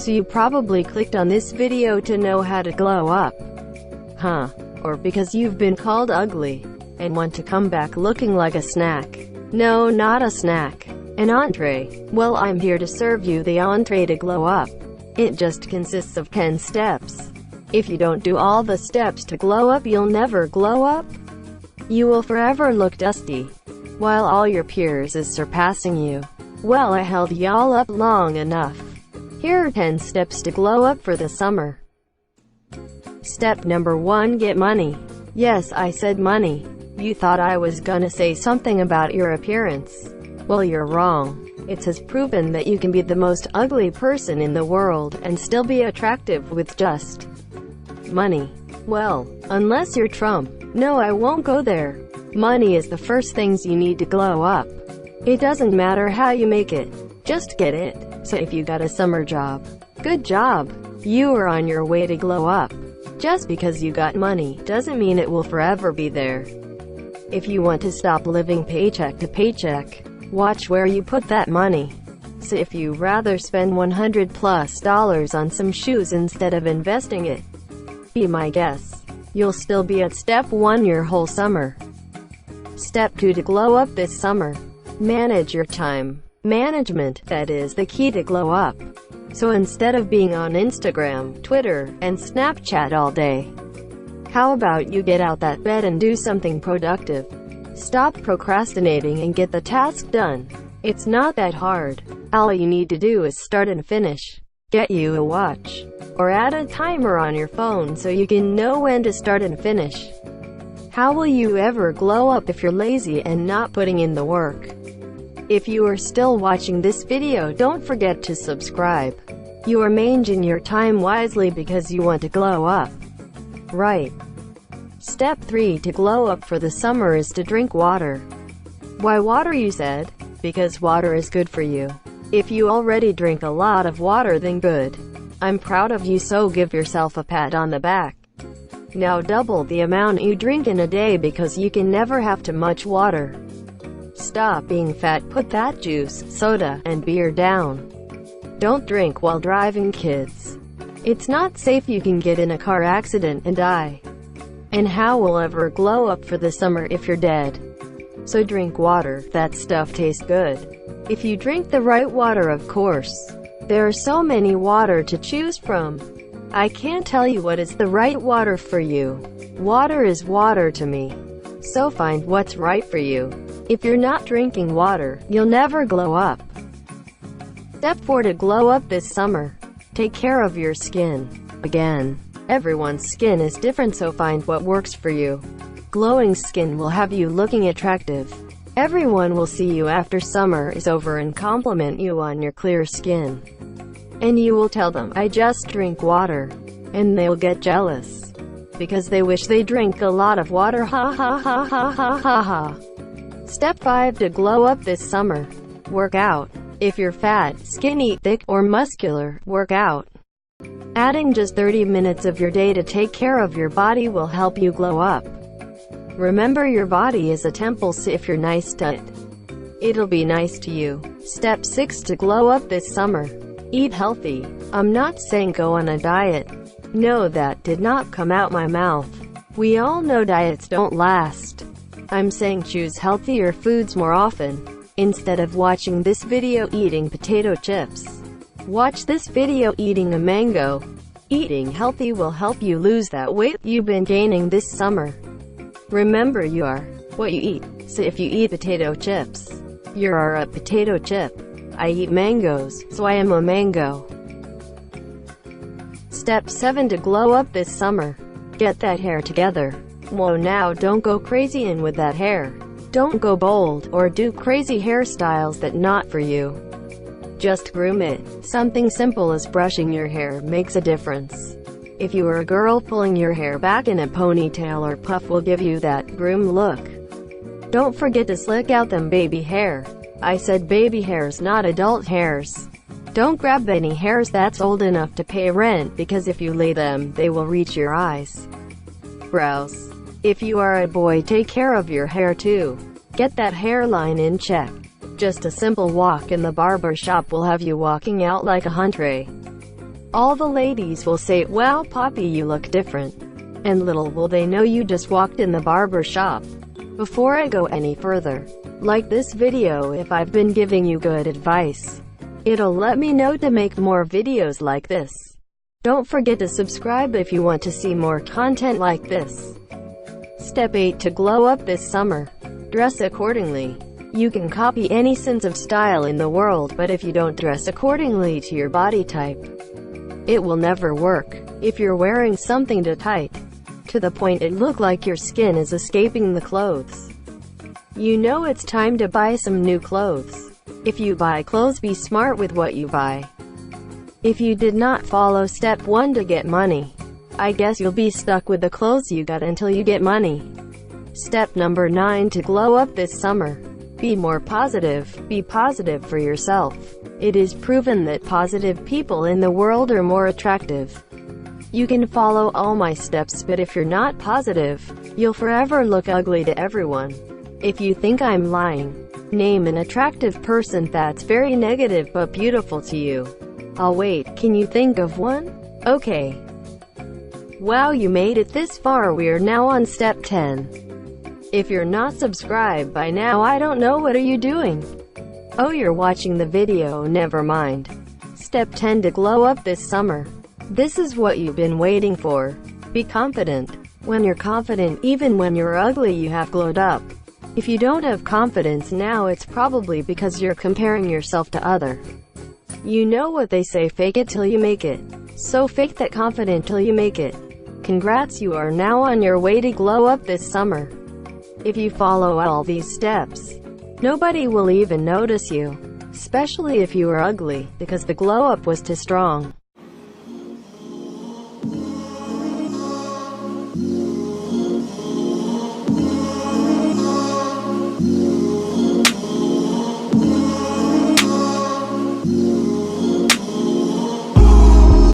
So you probably clicked on this video to know how to glow up. Huh? Or because you've been called ugly, and want to come back looking like a snack. No, not a snack. An entree. Well, I'm here to serve you the entree to glow up. It just consists of 10 steps. If you don't do all the steps to glow up, you'll never glow up. You will forever look dusty, while all your peers is surpassing you. Well, I held y'all up long enough. Here are 10 steps to glow up for the summer. Step number 1. Get money. Yes, I said money. You thought I was gonna say something about your appearance. Well, you're wrong. It has proven that you can be the most ugly person in the world and still be attractive with just money. Well, unless you're Trump. No, I won't go there. Money is the first things you need to glow up. It doesn't matter how you make it. Just get it. So if you got a summer job, good job. You are on your way to glow up. Just because you got money doesn't mean it will forever be there. If you want to stop living paycheck to paycheck, watch where you put that money. So if you rather spend $100+ on some shoes instead of investing it, be my guess, you'll still be at step 1 your whole summer. Step 2 to glow up this summer. Manage your time. Management, that is the key to glow up. So instead of being on Instagram, Twitter, and Snapchat all day, how about you get out that bed and do something productive? Stop procrastinating and get the task done. It's not that hard. All you need to do is start and finish. Get you a watch, or add a timer on your phone so you can know when to start and finish. How will you ever glow up if you're lazy and not putting in the work? If you are still watching this video, don't forget to subscribe. You are managing your time wisely because you want to glow up. Right. Step 3 to glow up for the summer is to drink water. Why water, you said? Because water is good for you. If you already drink a lot of water, then good. I'm proud of you, so give yourself a pat on the back. Now double the amount you drink in a day because you can never have too much water. Stop being fat, put that juice, soda, and beer down. Don't drink while driving, kids. It's not safe, you can get in a car accident and die. And how will ever glow up for the summer if you're dead? So drink water, that stuff tastes good. If you drink the right water, of course. There are so many water to choose from. I can't tell you what is the right water for you. Water is water to me. So find what's right for you. If you're not drinking water, you'll never glow up. Step 4 to glow up this summer. Take care of your skin. Again, everyone's skin is different, so find what works for you. Glowing skin will have you looking attractive. Everyone will see you after summer is over and compliment you on your clear skin. And you will tell them, I just drink water. And they'll get jealous. Because they wish they drink a lot of water, ha ha ha ha ha ha ha. Step 5 to glow up this summer. Work out. If you're fat, skinny, thick, or muscular, work out. Adding just 30 minutes of your day to take care of your body will help you glow up. Remember, your body is a temple, so if you're nice to it, it'll be nice to you. Step 6 to glow up this summer. Eat healthy. I'm not saying go on a diet. No, that did not come out my mouth. We all know diets don't last. I'm saying choose healthier foods more often. Instead of watching this video eating potato chips, watch this video eating a mango. Eating healthy will help you lose that weight you've been gaining this summer. Remember, you are what you eat. So if you eat potato chips, you are a potato chip. I eat mangoes, so I am a mango. Step 7 to glow up this summer. Get that hair together. Whoa, now don't go crazy in with that hair. Don't go bold, or do crazy hairstyles that not for you. Just groom it. Something simple as brushing your hair makes a difference. If you are a girl, pulling your hair back in a ponytail or puff will give you that groom look. Don't forget to slick out them baby hair. I said baby hairs, not adult hairs. Don't grab any hairs that's old enough to pay rent, because if you lay them, they will reach your eyes. Brows. If you are a boy, take care of your hair too. Get that hairline in check. Just a simple walk in the barber shop will have you walking out like a huntre. All the ladies will say, "Wow, Poppy, you look different." And little will they know you just walked in the barber shop. Before I go any further, like this video if I've been giving you good advice. It'll let me know to make more videos like this. Don't forget to subscribe if you want to see more content like this. Step 8 to glow up this summer. Dress accordingly. You can copy any sense of style in the world, but if you don't dress accordingly to your body type, it will never work. If you're wearing something too tight, to the point it look like your skin is escaping the clothes, you know it's time to buy some new clothes. If you buy clothes, be smart with what you buy. If you did not follow step 1 to get money, I guess you'll be stuck with the clothes you got until you get money. Step number 9 to glow up this summer. Be more positive. Be positive for yourself. It is proven that positive people in the world are more attractive. You can follow all my steps, but if you're not positive, you'll forever look ugly to everyone. If you think I'm lying, name an attractive person that's very negative but beautiful to you. I'll wait. Can you think of one? Okay. Wow, you made it this far. We are now on step 10. If you're not subscribed by now, I don't know what are you doing. Oh, you're watching the video, never mind. Step 10 to glow up this summer. This is what you've been waiting for. Be confident. When you're confident, even when you're ugly, you have glowed up. If you don't have confidence now, it's probably because you're comparing yourself to other. You know what they say, fake it till you make it. So fake that confident till you make it. Congrats, you are now on your way to glow up this summer. If you follow all these steps, nobody will even notice you. Especially if you are ugly, because the glow up was too strong.